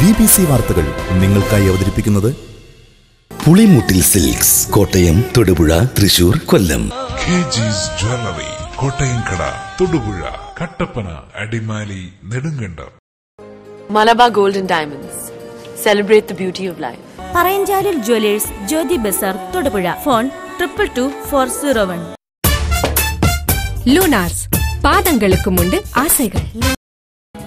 BBC വാർത്തകൾ നിങ്ങൾക്കായി അവതരിപ്പിക്കുന്നത് Pulimoottil silks, Kottayam, Thodupuzha, Thrissur, Kollam. KG's Jewelry, കോട്ടയംകട, Thodupuzha, Kattappana, Adimali, Nedumkandam. Malabar Gold and Diamonds. Celebrate the beauty of life. Parayanchalil jewellers, Jyothi Bazaar, Thodupuzha. Phone 222401. Lunars, പാദங்களுக்குമുണ്ട് ആസൈകൾ.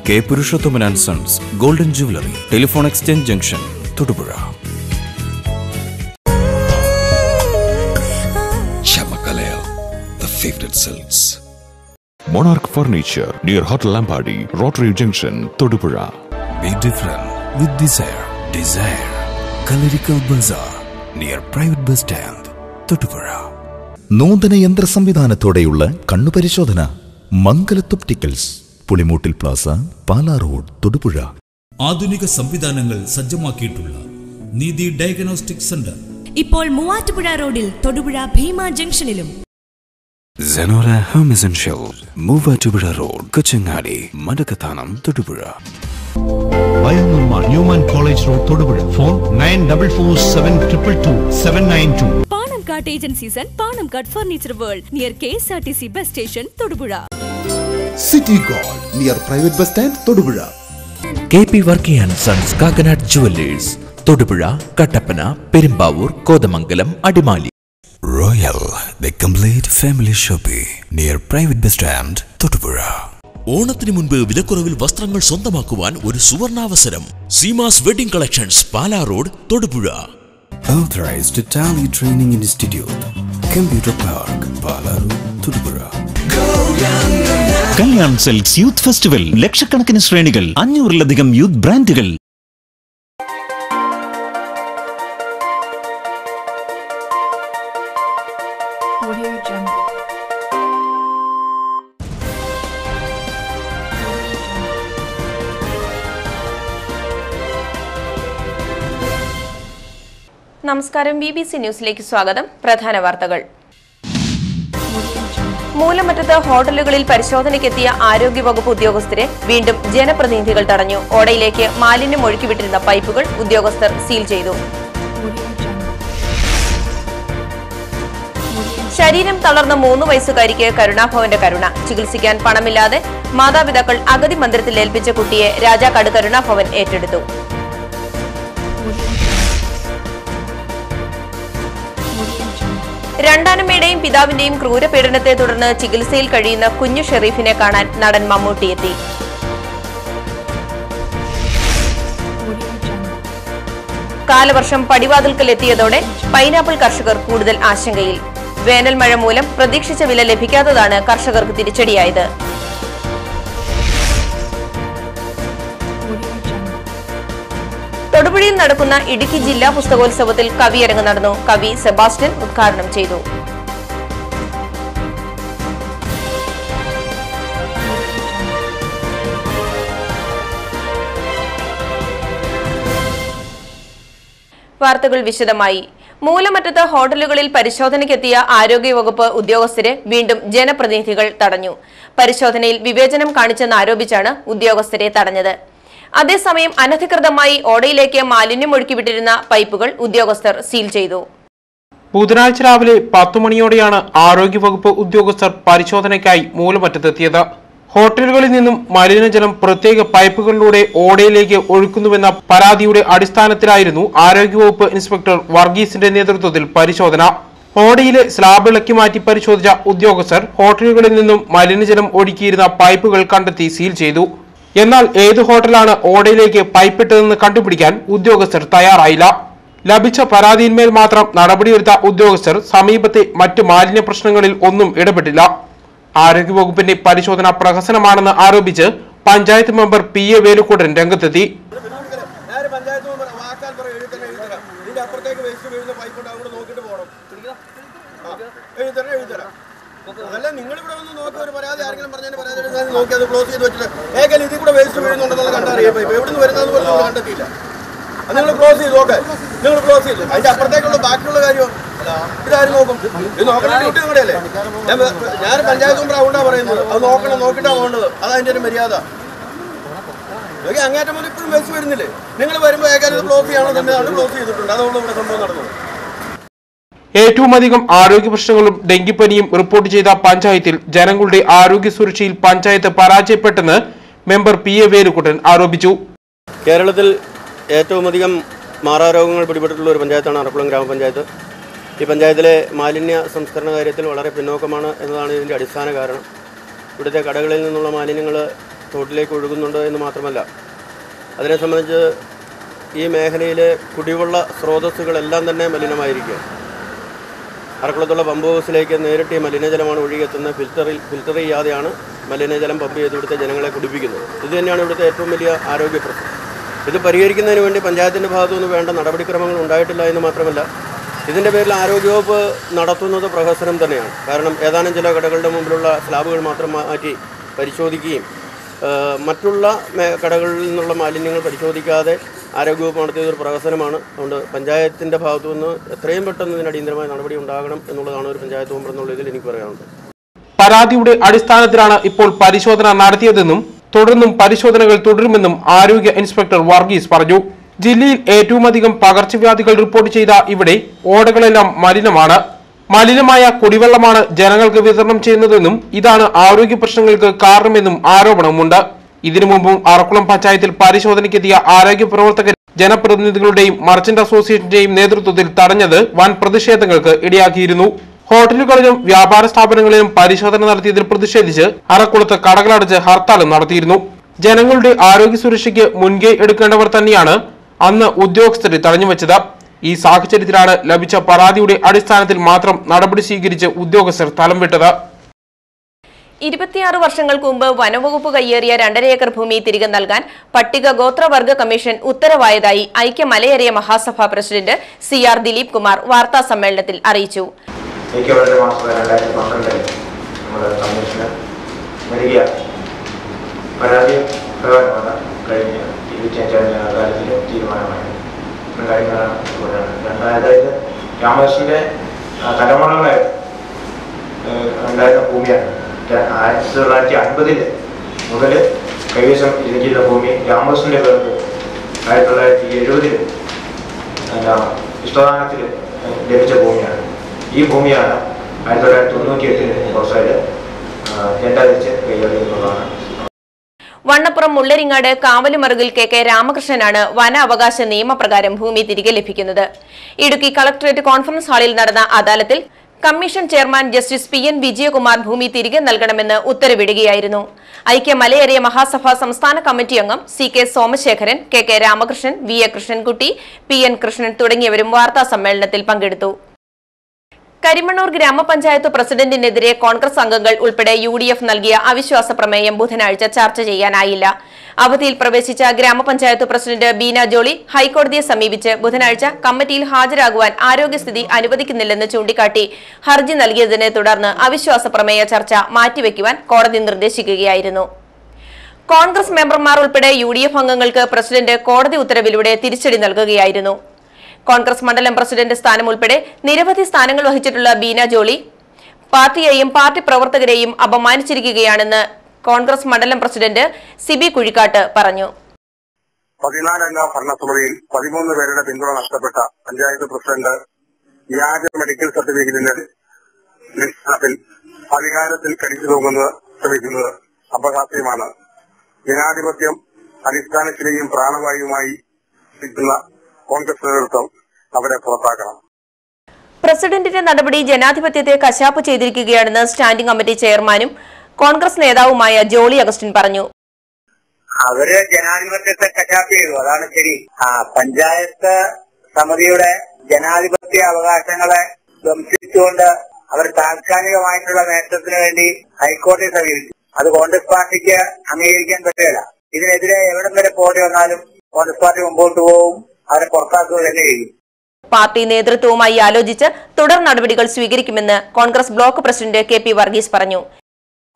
K Purushothaman and sons golden jewellery, telephone exchange junction, Thodupuzha. Chamakalaya, the favorite silks. Monarch Furniture near Hotel Lambadi, Rotary Junction, Todupuzha. Be different with desire. Desire. Kalirikal Bazaar near Private Bus Stand, Todupuzha. നൂതന യന്ത്ര സംവിധാനത്തോടെയുള്ള കണ്ണുപരിശോധന Mangalath opticals, Pulimoottil plaza, Pala road, Thodupuzha. ആധുനിക സംവിധാനങ്ങൾ സജ്ജമാക്കിയിട്ടുള്ള Neethi diagnostic centre ഇപ്പോൾ മൂവാറ്റുപുഴ റോഡിൽ, തൊടുപുഴ ഭീമ ജംഗ്ഷനിലും. Zenora Home Essential, Muvattupuzha road, Kochangadi, Madakkathanam, Thodupuzha. ബയോനിർമ്മ Newman college road, Thodupuzha. Phone 9447222792. Panamkad agencies and Panamkad furniture world near KSRTC bus station, Thodupuzha. City gold near private bus stand, Thodupuzha. KP Varkey and sons Kakkanad jewellers, Thodupuzha, Kattappana, Perumbavoor, Kothamangalam, Adimali. Royal, the complete family shopping near Private Bus Stand, Thodupuzha. ഓണത്തിന് മുൻപ് വിലക്കുറവിൽ വസ്ത്രങ്ങൾ സ്വന്തമാക്കുവാൻ ഒരു സുവർണാവസരം. Seemas wedding collections, Pala road, Thodupuzha. Authorized Tally Training Institute, Computer Park, Pala road, Thodupuzha. Kalyan silks youth festival, ലക്ഷക്കണക്കിന് ശ്രേണികൾ, 500-ലധികം youth ബ്രാൻഡുകൾ. നമസ്കാരം, BBC ന്യൂസിലേക്ക് സ്വാഗതം. പ്രധാന വാർത്തകൾ. മൂലമറ്റത്ത് ഹോട്ടലുകളിൽ പരിശോധനയ്ക്കെത്തിയ ആരോഗ്യവകുപ്പ് ഉദ്യോഗസ്ഥരെ വീണ്ടും ജനപ്രതിനിധികൾ തടഞ്ഞു. ഓടയിലേക്ക് മാലിന്യം ഒഴുക്കിവിട്ടിരുന്ന പൈപ്പുകൾ ഉദ്യോഗസ്ഥർ സീൽ ചെയ്തു. ശരീരം തളർന്ന 3 വയസ്സുകാരിക്ക് കരുണാഭവന്റെ കരുണ. ചികിത്സിക്കാൻ പണമില്ലാതെ മാതാപിതാക്കൾ അഗതി മന്ദിരത്തിൽ ഏൽപ്പിച്ച കുട്ടിയെ രാജാക്കാട് കരുണാഭവൻ ഏറ്റെടുത്തു. രണ്ടാനമ്മയുടെയും പിതാവിന്റെയും ക്രൂരപീഡനത്തെ തുടർന്ന് ചികിത്സയിൽ കഴിയുന്ന കുഞ്ഞു ഷെറീഫിനെ കാണാൻ നടൻ മമ്മൂട്ടി എത്തി. കാലവർഷം പടിവാതിൽക്കൽ എത്തിയതോടെ പൈനാപ്പിൾ കർഷകർ കൂടുതൽ ആശങ്കയിൽ. വേനൽ മഴ മൂലം പ്രതീക്ഷിച്ച വില ലഭിക്കാത്തതാണ് കർഷകർക്ക് തിരിച്ചടിയായത്. തൊടുപുഴയിൽ നടക്കുന്ന ഇടുക്കി ജില്ലാ പുസ്തകോത്സവത്തിൽ കവിയരങ്ങ് നടന്നു. കവി സെബാസ്റ്റ്യൻ ഉദ്ഘാടനം ചെയ്തു. വാർത്തകൾ വിശദമായി. മൂലമറ്റത്ത് ഹോട്ടലുകളിൽ പരിശോധനയ്ക്കെത്തിയ ആരോഗ്യവകുപ്പ് ഉദ്യോഗസ്ഥരെ വീണ്ടും ജനപ്രതിനിധികൾ തടഞ്ഞു. പരിശോധനയിൽ വിവേചനം കാണിച്ചെന്നാരോപിച്ചാണ് ഉദ്യോഗസ്ഥരെ തടഞ്ഞത്. അതേസമയം അനധികൃതമായി ഓടയിലേക്ക് മാലിന്യം ഒഴുക്കിവിട്ടിരുന്ന പൈപ്പുകൾ ഉദ്യോഗസ്ഥർ സീൽ ചെയ്തു. ബുധനാഴ്ച രാവിലെ 10 മണിയോടെയാണ് ആരോഗ്യവകുപ്പ് ഉദ്യോഗസ്ഥർ പരിശോധനയ്ക്കായി മൂലമറ്റത്തെത്തിയത്. ഹോട്ടലുകളിൽ നിന്നും മലിനജലം പ്രത്യേക പൈപ്പുകളിലൂടെ ഓടയിലേക്ക് ഒഴുക്കുന്നുവെന്ന പരാതിയുടെ അടിസ്ഥാനത്തിലായിരുന്നു ആരോഗ്യവകുപ്പ് ഇൻസ്പെക്ടർ വർഗീസിന്റെ നേതൃത്വത്തിൽ പരിശോധന. ഓടയിലെ സ്ലാബ് ഇളക്കി മാറ്റി പരിശോധിച്ച ഉദ്യോഗസ്ഥർ ഹോട്ടലുകളിൽ നിന്നും മലിനജലം ഒഴുക്കിയിരുന്ന പൈപ്പുകൾ കണ്ടെത്തി സീൽ ചെയ്തു. എന്നാൽ ഏത് ഹോട്ടലാണ് ഓടയിലേക്ക് പൈപ്പിട്ടതെന്ന് കണ്ടുപിടിക്കാൻ ഉദ്യോഗസ്ഥർ തയ്യാറായില്ല. ലഭിച്ച പരാതിയിന്മേൽ മാത്രം നടപടിയെടുത്ത ഉദ്യോഗസ്ഥർ സമീപത്തെ മറ്റ് മാലിന്യ പ്രശ്നങ്ങളിൽ ഒന്നും ഇടപെട്ടില്ല. ആരോഗ്യവകുപ്പിന്റെ പരിശോധന പ്രഹസനമാണെന്ന് ആരോപിച്ച് പഞ്ചായത്ത് മെമ്പർ PA വേലുക്കൂട്ടൻ രംഗത്തെത്തി. അതല്ല, നിങ്ങളിവിടെ വന്ന് നോക്കി ഒരു പരാതി ആരെങ്കിലും പറഞ്ഞതിന് പരാതി നോക്കി അത് ക്ലോസ് ചെയ്ത് വെച്ചിട്ട് ഏകദേശം ഇതിൽ കൂടെ വേസ്റ്റ് വീഴുന്നുണ്ടെന്നുള്ള കണ്ടറിയാം. ഇപ്പൊ എവിടെ നിന്ന് വരുന്നത് പോലും നമ്മൾ കണ്ടെത്തിയില്ല. അത് നിങ്ങൾ ക്ലോസ് ചെയ്ത് നോക്കെ, നിങ്ങൾ ക്ലോസ് ചെയ്തു. അതിന്റെ അപ്പുറത്തേക്കുള്ള ബാക്കിയുള്ള കാര്യമോ ഇതാരും നോക്കും. ഇത് നോക്കണ ഡ്യൂട്ടി നിങ്ങളുടെ അല്ലേ? ഞാൻ പഞ്ചായത്ത് മെമ്പർ അതുകൊണ്ടാണ് പറയുന്നത്. അത് നോക്കണം, നോക്കിയിട്ടാണ് പോകേണ്ടത്. അതതിൻ്റെ ഒരു മര്യാദ. അങ്ങേറ്റം മുതൽ ഇപ്പോഴും വേസ്റ്റ് വരുന്നില്ലേ? നിങ്ങൾ വരുമ്പോൾ ഏകാലും ക്ലോസ് ചെയ്യണോ തന്നെ അത് ക്ലോസ് ചെയ്തിട്ടുണ്ട്. അതുകൊണ്ട് ഇവിടെ സംഭവം നടന്നത്. ഏറ്റവും അധികം ആരോഗ്യ പ്രശ്നങ്ങളും ഡെങ്കിപ്പനിയും റിപ്പോർട്ട് ചെയ്ത പഞ്ചായത്തിൽ ജനങ്ങളുടെ ആരോഗ്യ സുരക്ഷയിൽ പഞ്ചായത്ത് പരാജയപ്പെട്ടെന്ന് മെമ്പർ PA വേലുക്കുട്ടൻ ആരോപിച്ചു. കേരളത്തിൽ ഏറ്റവും അധികം മാറാരോഗങ്ങൾ പിടിപെട്ടിട്ടുള്ള ഒരു പഞ്ചായത്താണ് അറക്കുളം ഗ്രാമപഞ്ചായത്ത്. ഈ പഞ്ചായത്തിലെ മാലിന്യ സംസ്കരണ കാര്യത്തിൽ വളരെ പിന്നോക്കമാണ് എന്നതാണ് ഇതിൻ്റെ അടിസ്ഥാന കാരണം. ഇവിടുത്തെ കടകളിൽ നിന്നുള്ള മാലിന്യങ്ങൾ തോട്ടിലേക്ക് ഒഴുകുന്നുണ്ട് എന്ന് മാത്രമല്ല, അതിനെ സംബന്ധിച്ച് ഈ മേഖലയിലെ കുടിവെള്ള സ്രോതസ്സുകളെല്ലാം തന്നെ മലിനമായിരിക്കുക. അറക്കുളത്തുള്ള പമ്പ് ഹൗസിലേക്ക് നേരിട്ട് ഈ മലിനജലമാണ് ഒഴുകിയെത്തുന്നത്. ഫിൽറ്റർ ചെയ്യാതെയാണ് മലിനജലം പമ്പ് ചെയ്ത് ഇവിടുത്തെ ജനങ്ങളെ കുടിപ്പിക്കുന്നത്. ഇത് തന്നെയാണ് ഇവിടുത്തെ ഏറ്റവും വലിയ ആരോഗ്യ പ്രശ്നം. ഇത് പരിഹരിക്കുന്നതിന് വേണ്ടി പഞ്ചായത്തിൻ്റെ ഭാഗത്തുനിന്ന് വേണ്ട നടപടിക്രമങ്ങൾ ഉണ്ടായിട്ടില്ല എന്ന് മാത്രമല്ല, ഇതിൻ്റെ പേരിൽ ആരോഗ്യവകുപ്പ് നടത്തുന്നത് പ്രഹസനം തന്നെയാണ്. കാരണം ഏതാനും ചില കടകളുടെ മുമ്പിലുള്ള സ്ലാബുകൾ മാത്രം മാറ്റി പരിശോധിക്കുകയും മറ്റുള്ള കടകളിൽ നിന്നുള്ള മാലിന്യങ്ങൾ പരിശോധിക്കാതെ ആരോഗ്യവകുപ്പ് നടത്തിയതൊരു പ്രഹസനമാണ്. അതുകൊണ്ട് പഞ്ചായത്തിൻ്റെ ഭാഗത്തുനിന്ന് എത്രയും പെട്ടെന്ന് ഇതിന് അടിയന്തരമായ നടപടി ഉണ്ടാകണം എന്നുള്ളതാണ് ഒരു പഞ്ചായത്ത് മെമ്പർ എന്നുള്ള ഇതിൽ എനിക്ക് പറയാനുള്ളത്. പരാതിയുടെ അടിസ്ഥാനത്തിലാണ് ഇപ്പോൾ പരിശോധന നടത്തിയതെന്നും തുടർന്നും പരിശോധനകൾ തുടരുമെന്നും ആരോഗ്യ ഇൻസ്പെക്ടർ വർഗീസ് പറഞ്ഞു. ജില്ലയിൽ ഏറ്റവും അധികം പകർച്ചവ്യാധികൾ റിപ്പോർട്ട് ചെയ്ത ഇവിടെ ഓടകളെല്ലാം മലിനമാണ്. മലിനമായ കുടിവെള്ളമാണ് ജനങ്ങൾക്ക് വിതരണം ചെയ്യുന്നതെന്നും ഇതാണ് ആരോഗ്യ പ്രശ്നങ്ങൾക്ക് കാരണമെന്നും ആരോപണമുണ്ട്. ഇതിനു മുമ്പും അറക്കുളം പഞ്ചായത്തിൽ പരിശോധനയ്ക്കെത്തിയ ആരോഗ്യ പ്രവർത്തകർ ജനപ്രതിനിധികളുടെയും മർച്ചന്റ് അസോസിയേഷന്റെയും നേതൃത്വത്തിൽ തടഞ്ഞത് വൻ പ്രതിഷേധങ്ങൾക്ക് ഇടയാക്കിയിരുന്നു. ഹോട്ടലുകളിലും വ്യാപാര സ്ഥാപനങ്ങളിലും പരിശോധന നടത്തിയതിൽ പ്രതിഷേധിച്ച് അറക്കുളത്ത് കടകളടച്ച് ഹർത്താലും നടത്തിയിരുന്നു. ജനങ്ങളുടെ ആരോഗ്യ സുരക്ഷയ്ക്ക് മുൻകൈ എടുക്കേണ്ടവർ തന്നെയാണ് അന്ന് ഉദ്യോഗസ്ഥരെ തടഞ്ഞുവെച്ചത്. ഈ സാഹചര്യത്തിലാണ് ലഭിച്ച പരാതിയുടെ അടിസ്ഥാനത്തിൽ മാത്രം നടപടി സ്വീകരിച്ച് ഉദ്യോഗസ്ഥർ സ്ഥലം വിട്ടത്. 26 വർഷങ്ങൾക്ക് മുമ്പ് വനവകുപ്പ് കയ്യേറിയ 2.5 ഏക്കർ ഭൂമി തിരികെ നൽകാൻ പട്ടിക ഗോത്രവർഗ കമ്മീഷൻ ഉത്തരവായതായി ഐക്യ malaria Mahasabha president CR Dileep Kumar വാർത്താ സമ്മേളനത്തിൽ അറിയിച്ചു. രാമകൃഷ്ണന്റെ തലമുറകളെ ഉണ്ടായിരുന്ന ഭൂമിയാണ്. 1950 മുതൽ കൈവശം ഇരിക്കുന്ന ഭൂമി രാമകൃഷ്ണന്റെ പേർക്ക് 1970 ഇഷ്ടദാനത്തിൽ ലഭിച്ച ഭൂമിയാണ്. ഈ ഭൂമിയാണ് 1998 കുറച്ചായിട്ട് രണ്ടാഴ്ച കൈയേറിയെന്നുള്ളതാണ്. വണ്ണപ്പുറം മുള്ളരിങ്ങാട് കാവലുമറുകിൽ KK രാമകൃഷ്ണനാണ് വന അവകാശ നിയമപ്രകാരം ഭൂമി തിരികെ ലഭിക്കുന്നത്. ഇടുക്കി കളക്ടറേറ്റ് കോൺഫറൻസ് ഹാളിൽ നടന്ന അദാലത്തിൽ commission chairman justice PN Vijayakumar ഭൂമി തിരികെ നൽകണമെന്ന് ഉത്തരവിടുകയായിരുന്നു. ഐക്യ മലയേറിയ മഹാസഭ സംസ്ഥാന കമ്മിറ്റി അംഗം CK Somasekharan, KK Ramakrishnan, VA Krishnankutty, PN Krishnan തുടങ്ങിയവരും വാർത്താ സമ്മേളനത്തിൽ പങ്കെടുത്തു. കരിമണ്ണൂർ ഗ്രാമപഞ്ചായത്ത് പ്രസിഡന്റിനെതിരെ കോൺഗ്രസ് അംഗങ്ങൾ ഉൾപ്പെടെ UDF നൽകിയ അവിശ്വാസ പ്രമേയം ബുധനാഴ്ച ചർച്ച ചെയ്യാനായില്ല. അവധിയിൽ പ്രവേശിച്ച ഗ്രാമപഞ്ചായത്ത് പ്രസിഡന്റ് ബീന ജോളി ഹൈക്കോടതിയെ സമീപിച്ച് ബുധനാഴ്ച കമ്മിറ്റിയിൽ ഹാജരാകുവാൻ ആരോഗ്യസ്ഥിതി അനുവദിക്കുന്നില്ലെന്ന് ചൂണ്ടിക്കാട്ടി ഹർജി നൽകിയതിനെ തുടർന്ന് അവിശ്വാസ പ്രമേയ ചർച്ച മാറ്റിവെക്കുവാൻ കോടതി നിർദ്ദേശിക്കുകയായിരുന്നു. കോൺഗ്രസ് മെമ്പർമാർ ഉൾപ്പെടെ UDF അംഗങ്ങൾക്ക് പ്രസിഡന്റ് കോടതി ഉത്തരവിലൂടെ തിരിച്ചടി നൽകുകയായിരുന്നു. കോൺഗ്രസ് മണ്ഡലം പ്രസിഡന്റ് സ്ഥാനം ഉൾപ്പെടെ നിരവധി സ്ഥാനങ്ങൾ വഹിച്ചിട്ടുള്ള ബീന ജോളി പാർട്ടിയെയും പാർട്ടി പ്രവർത്തകരെയും അപമാനിച്ചിരിക്കുകയാണെന്ന് കോൺഗ്രസ് മണ്ഡലം പ്രസിഡന്റ് സിബി കുഴിക്കാട്ട് പറഞ്ഞു. 14 അംഗ ഭരണസമിതിയിൽ 13 പേരുടെ പിന്തുണ നഷ്ടപ്പെട്ട പഞ്ചായത്ത് പ്രസിഡന്റ് വ്യാജ മെഡിക്കൽ സർട്ടിഫിക്കറ്റിന്റെ അടിസ്ഥാനത്തിൽ അധികാരത്തിൽ കടിച്ചു തൂങ്ങുന്നത് ശ്രമിക്കുന്നത് അപഹാസ്യമാണ്. ജനാധിപത്യം അടിസ്ഥാനത്തിലെയും പ്രാണവായുമായി നിൽക്കുന്ന കോൺഗ്രസ് നേതൃത്വം അവരെ പുറത്താക്കണം. പ്രസിഡന്റിന്റെ നടപടി ജനാധിപത്യത്തെ കശാപ്പ് ചെയ്തിരിക്കുകയാണെന്ന് സ്റ്റാൻഡിംഗ് കമ്മിറ്റി ചെയർമാനും കോൺഗ്രസ് നേതാവുമായ ജോളി അഗസ്റ്റിൻ പറഞ്ഞു. അവര് ജനാധിപത്യത്തെ കശാപ്പ് ചെയ്തു, അതാണ് ശരി. പഞ്ചായത്ത് സമിതിയുടെ ജനാധിപത്യ അവകാശങ്ങളെ ധ്വംസിച്ചുകൊണ്ട് അവർ താൽക്കാലികമായിട്ടുള്ള നേതൃത്വത്തിന് വേണ്ടി ഹൈക്കോടതിയെ സമീപിച്ചു. അത് കോൺഗ്രസ് പാർട്ടിക്ക് അംഗീകരിക്കാൻ പറ്റില്ല. ഇതിനെതിരെ എവിടം വരെ പോയി വന്നാലും കോൺഗ്രസ് പാർട്ടി മുമ്പോട്ട് പോവും, അവരെ പുറത്താക്കുക തന്നെ ചെയ്യും. പാർട്ടി നേതൃത്വവുമായി ആലോചിച്ച് തുടർ നടപടികൾ സ്വീകരിക്കുമെന്ന് Congress block president KP Varghese പറഞ്ഞു.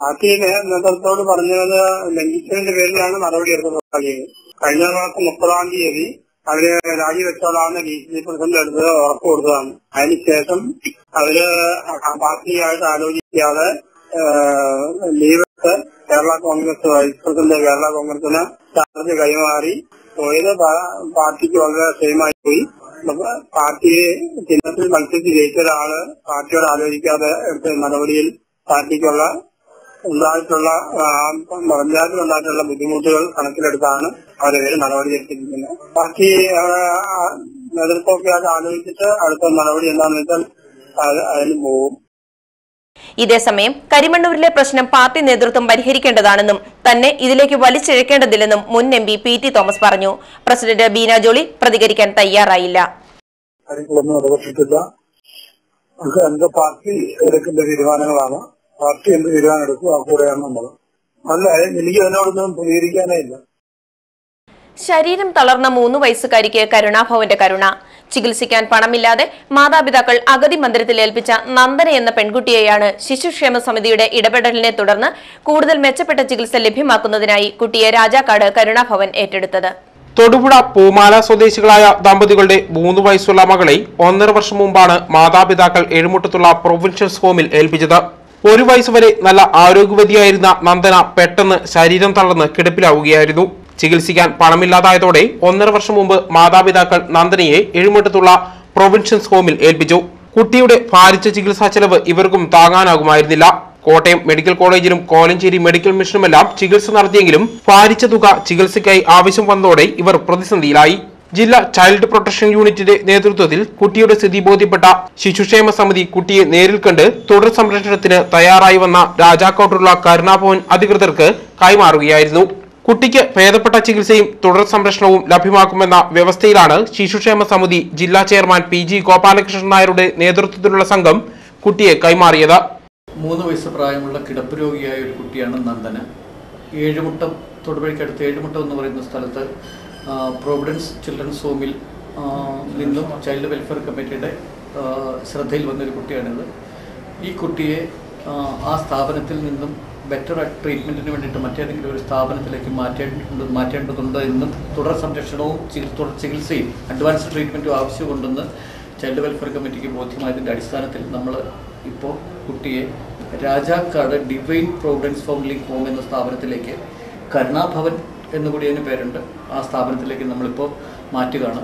പാർട്ടി നേതൃത്വത്തോട് പറഞ്ഞത് ലംഘിച്ചതിന്റെ പേരിലാണ് നടപടിയെടുക്കുന്നത്. കഴിഞ്ഞ മാസം 30-ാം തീയതി അവര് രാജിവെച്ചോളാണ് DC പ്രസിഡന്റ് എടുത്ത് ഉറപ്പ് കൊടുത്തതാണ്. അതിനുശേഷം അവര് പാർട്ടിയായിട്ട് ആലോചിക്കാതെ ലീവെടുത്ത് കേരള കോൺഗ്രസ് വൈസ് പ്രസിഡന്റ് കേരള കോൺഗ്രസിന് ചാർജ് കൈമാറി പോയത് പാർട്ടിക്ക് വളരെ സെയിമായി പോയി. പാർട്ടിയെ ചിഹ്നത്തിൽ മത്സരിച്ച് ജയിച്ച ഒരാള് പാർട്ടിയോട് ആലോചിക്കാതെ എടുത്ത നടപടിയിൽ പാർട്ടിക്കുള്ള ഉണ്ടായിട്ടുള്ള പഞ്ചായത്തിലുണ്ടായിട്ടുള്ള ബുദ്ധിമുട്ടുകൾ കണക്കിലെടുത്താണ് അവരെ പേര് നടപടി എടുത്തിരിക്കുന്നത്. പാർട്ടി നേതൃത്വമൊക്കെ അത് ആലോചിച്ചിട്ട് അടുത്ത നടപടി എന്താണെന്ന് വെച്ചാൽ അതിന് പോകും. ഇതേസമയം കരിമണ്ണൂരിലെ പ്രശ്നം പാർട്ടി നേതൃത്വം പരിഹരിക്കേണ്ടതാണെന്നും തന്നെ ഇതിലേക്ക് വലിച്ചിഴക്കേണ്ടതില്ലെന്നും മുൻ MP PT തോമസ് പറഞ്ഞു. പ്രസിഡന്റ് ബീന ജോളി പ്രതികരിക്കാൻ തയ്യാറായില്ല. എന്റെ പാർട്ടി എടുക്കേണ്ട തീരുമാനങ്ങളാണ്. പാർട്ടി എന്ത് തീരുമാനം എടുക്കും ആ കൂടെയാണ് നമ്മൾ. അല്ല, എനിക്ക് അതിനോടൊന്നും പ്രതികരിക്കാനേ ഇല്ല. ശരീരം തളർന്ന 3 വയസ്സുകാരിക്ക് കരുണാഭവന്റെ കരുണ. ചികിത്സിക്കാൻ പണമില്ലാതെ മാതാപിതാക്കൾ അഗതി മന്ദിരത്തിൽ ഏൽപ്പിച്ച നന്ദന എന്ന പെൺകുട്ടിയെയാണ് ശിശുക്ഷേമ സമിതിയുടെ ഇടപെടലിനെ തുടർന്ന് കൂടുതൽ മെച്ചപ്പെട്ട ചികിത്സ ലഭ്യമാക്കുന്നതിനായി കുട്ടിയെ രാജാക്കാട് കരുണാഭവൻ ഏറ്റെടുത്തത്. തൊടുപുഴ പൂമാല സ്വദേശികളായ ദമ്പതികളുടെ 3 വയസ്സുള്ള മകളെ 1.5 വർഷം മുമ്പാണ് മാതാപിതാക്കൾ എഴുമുട്ടത്തുള്ള പ്രൊവിൻഷ്യൽ ഹോമിൽ ഏൽപ്പിച്ചത്. 1 വയസ്സുവരെ നല്ല ആരോഗ്യവതിയായിരുന്ന നന്ദന പെട്ടെന്ന് ശരീരം തളർന്ന് കിടപ്പിലാവുകയായിരുന്നു. ചികിത്സിക്കാൻ പണമില്ലാതായതോടെ 1.5 വർഷം മുമ്പ് മാതാപിതാക്കൾ നന്ദനയെ എഴുമുട്ടത്തുള്ള പ്രൊവിൻഷ്യൽ ഹോമിൽ ഏൽപ്പിച്ചു. കുട്ടിയുടെ ഭാരിച്ച ചികിത്സാ ചെലവ് ഇവർക്കും താങ്ങാനാകുമായിരുന്നില്ല. കോട്ടയം മെഡിക്കൽ കോളേജിലും കോലഞ്ചേരി മെഡിക്കൽ മിഷനുമെല്ലാം ചികിത്സ നടത്തിയെങ്കിലും ഭാരിച്ച തുക ചികിത്സയ്ക്കായി ആവശ്യം വന്നതോടെ ഇവർ പ്രതിസന്ധിയിലായി. ജില്ലാ ചൈൽഡ് പ്രൊട്ടക്ഷൻ യൂണിറ്റിന്റെ നേതൃത്വത്തിൽ കുട്ടിയുടെ സ്ഥിതി ബോധ്യപ്പെട്ട ശിശുക്ഷേമ സമിതി കുട്ടിയെ നേരിൽ കണ്ട് തുടർ സംരക്ഷണത്തിന് തയ്യാറായി വന്ന രാജാക്കോട്ടുള്ള കരുണാഭവൻ അധികൃതർക്ക് കൈമാറുകയായിരുന്നു. കുട്ടിക്ക് ഭേദപ്പെട്ട ചികിത്സയും തുടർ സംരക്ഷണവും ലഭ്യമാക്കുമെന്ന വ്യവസ്ഥയിലാണ് ശിശുക്ഷേമ സമിതി ജില്ലാ ചെയർമാൻ PG ഗോപാലകൃഷ്ണൻ നായരുടെ നേതൃത്വത്തിലുള്ള സംഘം കുട്ടിയെ കൈമാറിയത്. 3 വയസ്സ് പ്രായമുള്ള കിടപ്പ് രോഗിയായ ഒരു കുട്ടിയാണ് നന്ദന. ഏഴുമുട്ടം, തൊടുപുഴയ്ക്കടുത്ത് ഏഴുമുട്ടം എന്ന് പറയുന്ന സ്ഥലത്ത് പ്രോവിഡൻസ് ചിൽഡ്രൻസ് ഹോമിൽ നിന്നും ചൈൽഡ് വെൽഫെയർ കമ്മിറ്റിയുടെ ശ്രദ്ധയിൽ വന്നൊരു കുട്ടിയാണിത്. ഈ കുട്ടിയെ ആ സ്ഥാപനത്തിൽ നിന്നും ബെറ്റർ ട്രീറ്റ്മെൻറ്റിന് വേണ്ടിയിട്ട് മറ്റേതെങ്കിലും ഒരു സ്ഥാപനത്തിലേക്ക് മാറ്റേണ്ടതുണ്ട് എന്നും തുടർ സംരക്ഷണവും തുടർ ചികിത്സയും അഡ്വാൻസ് ട്രീറ്റ്മെൻറ്റും ആവശ്യമുണ്ടെന്ന് ചൈൽഡ് വെൽഫെയർ കമ്മിറ്റിക്ക് ബോധ്യമായതിൻ്റെ അടിസ്ഥാനത്തിൽ നമ്മൾ ഇപ്പോൾ കുട്ടിയെ രാജാക്കാട് ഡിവൈൻ പ്രൊവിഡൻസ് ഫൗണ്ട്ലിംഗ് ഹോം എന്ന സ്ഥാപനത്തിലേക്ക്, കരുണാഭവൻ എന്നുകൂടി അതിന് പേരുണ്ട്, ആ സ്ഥാപനത്തിലേക്ക് നമ്മളിപ്പോൾ മാറ്റുകയാണ്.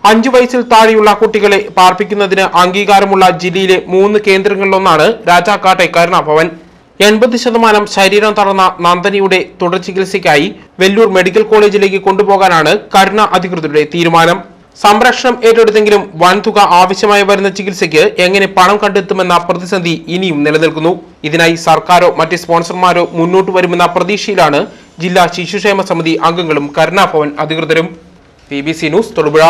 5 വയസ്സിൽ താഴെയുള്ള കുട്ടികളെ പാർപ്പിക്കുന്നതിന് അംഗീകാരമുള്ള ജില്ലയിലെ 3 കേന്ദ്രങ്ങളിലൊന്നാണ് രാജാക്കാട്ടെ കരുണാഭവൻ. 80% ശരീരം തളർന്ന നന്ദനയുടെ തുടർ ചികിത്സയ്ക്കായി വെല്ലൂർ മെഡിക്കൽ കോളേജിലേക്ക് കൊണ്ടുപോകാനാണ് കരുണ അധികൃതരുടെ തീരുമാനം. സംരക്ഷണം ഏറ്റെടുത്തെങ്കിലും വൻതുക ആവശ്യമായി വരുന്ന ചികിത്സയ്ക്ക് എങ്ങനെ പണം കണ്ടെത്തുമെന്ന പ്രതിസന്ധി ഇനിയും നിലനിൽക്കുന്നു. ഇതിനായി സർക്കാരോ മറ്റ് സ്പോൺസർമാരോ മുന്നോട്ട് വരുമെന്ന പ്രതീക്ഷയിലാണ് ജില്ലാ ശിശുക്ഷേമ സമിതി അംഗങ്ങളും കരുണാഭവൻ അധികൃതരും. BBC news Thodupuzha.